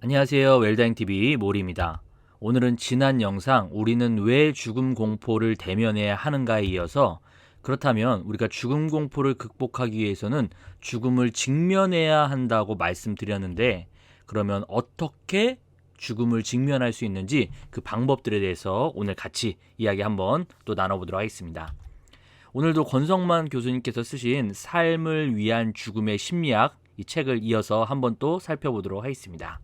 안녕하세요. 웰다잉TV 모리입니다. 오늘은 지난 영상 우리는 왜 죽음 공포를 대면해야 하는가에 이어서 그렇다면 우리가 죽음 공포를 극복하기 위해서는 죽음을 직면해야 한다고 말씀드렸는데 그러면 어떻게 죽음을 직면할 수 있는지 그 방법들에 대해서 오늘 같이 이야기 한번 또 나눠보도록 하겠습니다. 오늘도 권성만 교수님께서 쓰신 삶을 위한 죽음의 심리학 이 책을 이어서 한번 또 살펴보도록 하겠습니다.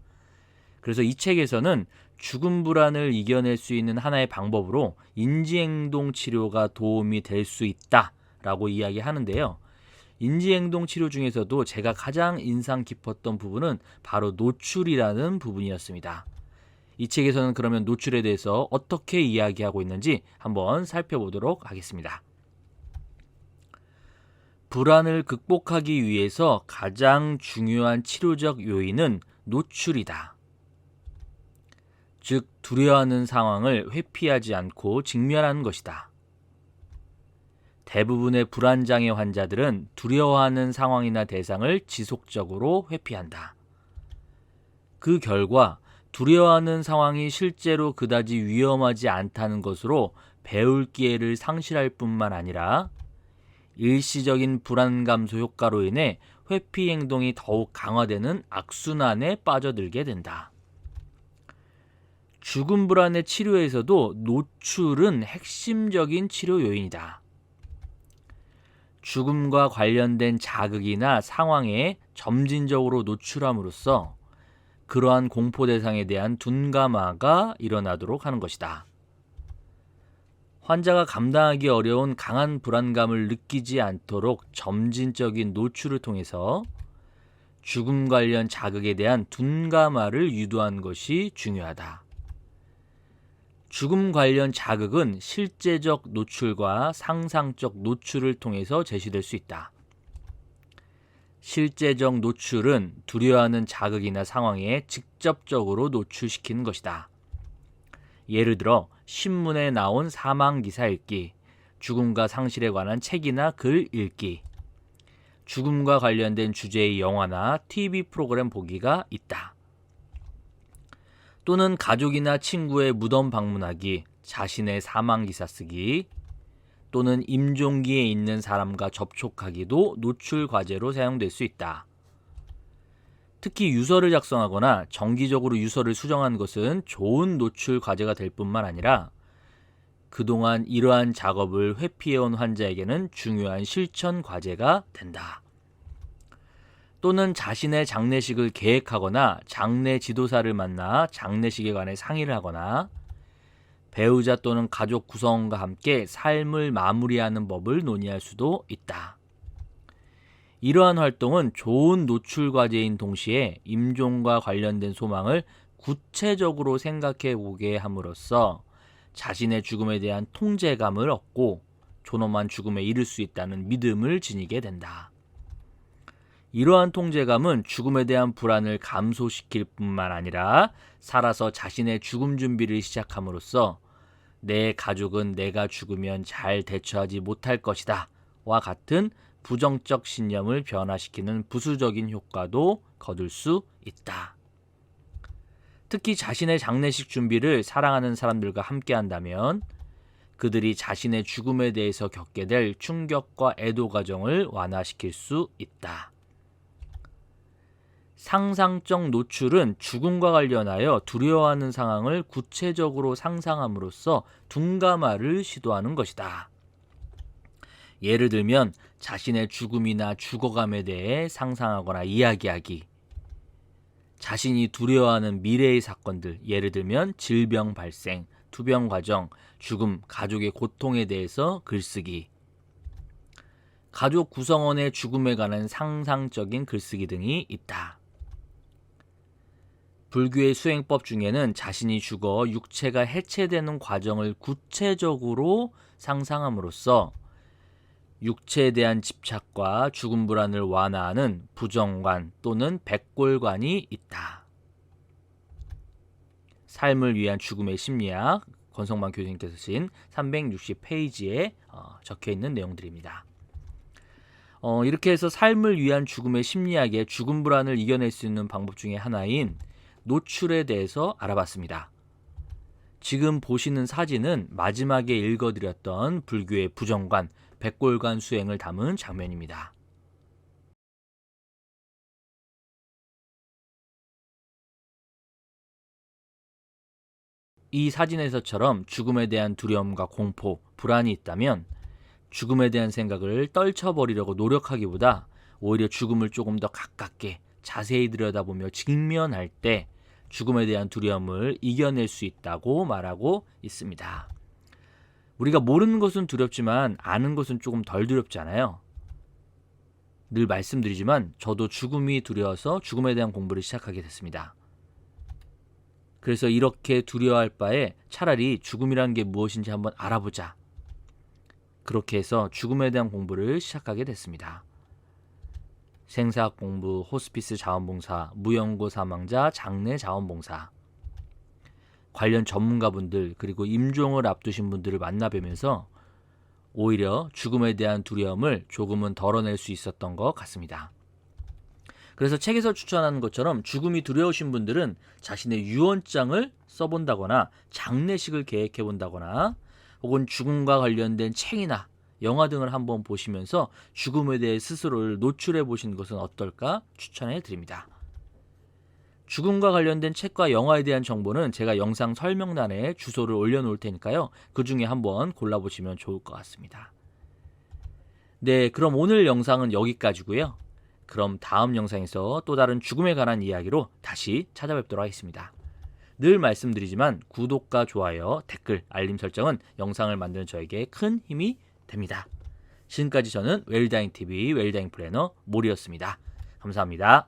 그래서 이 책에서는 죽음 불안을 이겨낼 수 있는 하나의 방법으로 인지행동 치료가 도움이 될 수 있다라고 이야기하는데요. 인지행동 치료 중에서도 제가 가장 인상 깊었던 부분은 바로 노출이라는 부분이었습니다. 이 책에서는 그러면 노출에 대해서 어떻게 이야기하고 있는지 한번 살펴보도록 하겠습니다. 불안을 극복하기 위해서 가장 중요한 치료적 요인은 노출이다. 즉, 두려워하는 상황을 회피하지 않고 직면하는 것이다. 대부분의 불안장애 환자들은 두려워하는 상황이나 대상을 지속적으로 회피한다. 그 결과 두려워하는 상황이 실제로 그다지 위험하지 않다는 것으로 배울 기회를 상실할 뿐만 아니라 일시적인 불안 감소 효과로 인해 회피 행동이 더욱 강화되는 악순환에 빠져들게 된다. 죽음 불안의 치료에서도 노출은 핵심적인 치료 요인이다. 죽음과 관련된 자극이나 상황에 점진적으로 노출함으로써 그러한 공포 대상에 대한 둔감화가 일어나도록 하는 것이다. 환자가 감당하기 어려운 강한 불안감을 느끼지 않도록 점진적인 노출을 통해서 죽음 관련 자극에 대한 둔감화를 유도하는 것이 중요하다. 죽음 관련 자극은 실제적 노출과 상상적 노출을 통해서 제시될 수 있다. 실제적 노출은 두려워하는 자극이나 상황에 직접적으로 노출시키는 것이다. 예를 들어 신문에 나온 사망 기사 읽기, 죽음과 상실에 관한 책이나 글 읽기, 죽음과 관련된 주제의 영화나 TV 프로그램 보기가 있다. 또는 가족이나 친구의 무덤 방문하기, 자신의 사망 기사 쓰기, 또는 임종기에 있는 사람과 접촉하기도 노출 과제로 사용될 수 있다. 특히 유서를 작성하거나 정기적으로 유서를 수정하는 것은 좋은 노출 과제가 될 뿐만 아니라 그동안 이러한 작업을 회피해온 환자에게는 중요한 실천 과제가 된다. 또는 자신의 장례식을 계획하거나 장례 지도사를 만나 장례식에 관해 상의를 하거나 배우자 또는 가족 구성원과 함께 삶을 마무리하는 법을 논의할 수도 있다. 이러한 활동은 좋은 노출 과제인 동시에 임종과 관련된 소망을 구체적으로 생각해 보게 함으로써 자신의 죽음에 대한 통제감을 얻고 존엄한 죽음에 이를 수 있다는 믿음을 지니게 된다. 이러한 통제감은 죽음에 대한 불안을 감소시킬 뿐만 아니라 살아서 자신의 죽음 준비를 시작함으로써 내 가족은 내가 죽으면 잘 대처하지 못할 것이다 와 같은 부정적 신념을 변화시키는 부수적인 효과도 거둘 수 있다. 특히 자신의 장례식 준비를 사랑하는 사람들과 함께 한다면 그들이 자신의 죽음에 대해서 겪게 될 충격과 애도 과정을 완화시킬 수 있다. 상상적 노출은 죽음과 관련하여 두려워하는 상황을 구체적으로 상상함으로써 둔감화를 시도하는 것이다. 예를 들면 자신의 죽음이나 죽어감에 대해 상상하거나 이야기하기, 자신이 두려워하는 미래의 사건들, 예를 들면 질병 발생, 투병 과정, 죽음, 가족의 고통에 대해서 글쓰기, 가족 구성원의 죽음에 관한 상상적인 글쓰기 등이 있다. 불교의 수행법 중에는 자신이 죽어 육체가 해체되는 과정을 구체적으로 상상함으로써 육체에 대한 집착과 죽음 불안을 완화하는 부정관 또는 백골관이 있다. 삶을 위한 죽음의 심리학, 권성만 교수님께서 쓰신 360페이지에 적혀있는 내용들입니다. 이렇게 해서 삶을 위한 죽음의 심리학에 죽음 불안을 이겨낼 수 있는 방법 중에 하나인 노출에 대해서 알아봤습니다. 지금 보시는 사진은 마지막에 읽어드렸던 불교의 부정관, 백골관 수행을 담은 장면입니다. 이 사진에서처럼 죽음에 대한 두려움과 공포, 불안이 있다면 죽음에 대한 생각을 떨쳐버리려고 노력하기보다 오히려 죽음을 조금 더 가깝게 자세히 들여다보며 직면할 때 죽음에 대한 두려움을 이겨낼 수 있다고 말하고 있습니다. 우리가 모르는 것은 두렵지만 아는 것은 조금 덜 두렵잖아요. 늘 말씀드리지만 저도 죽음이 두려워서 죽음에 대한 공부를 시작하게 됐습니다. 그래서 이렇게 두려워할 바에 차라리 죽음이라는 게 무엇인지 한번 알아보자. 그렇게 해서 죽음에 대한 공부를 시작하게 됐습니다. 생사학 공부, 호스피스 자원봉사, 무연고 사망자, 장례 자원봉사. 관련 전문가분들 그리고 임종을 앞두신 분들을 만나뵈면서 오히려 죽음에 대한 두려움을 조금은 덜어낼 수 있었던 것 같습니다. 그래서 책에서 추천하는 것처럼 죽음이 두려우신 분들은 자신의 유언장을 써본다거나 장례식을 계획해본다거나 혹은 죽음과 관련된 책이나 영화 등을 한번 보시면서 죽음에 대해 스스로를 노출해 보시는 것은 어떨까 추천해 드립니다. 죽음과 관련된 책과 영화에 대한 정보는 제가 영상 설명란에 주소를 올려놓을 테니까요. 그 중에 한번 골라보시면 좋을 것 같습니다. 네, 그럼 오늘 영상은 여기까지고요. 그럼 다음 영상에서 또 다른 죽음에 관한 이야기로 다시 찾아뵙도록 하겠습니다. 늘 말씀드리지만 구독과 좋아요, 댓글, 알림 설정은 영상을 만드는 저에게 큰 힘이 됩니다. 지금까지 저는 웰다잉TV 웰다잉 플래너 몰이었습니다. 감사합니다.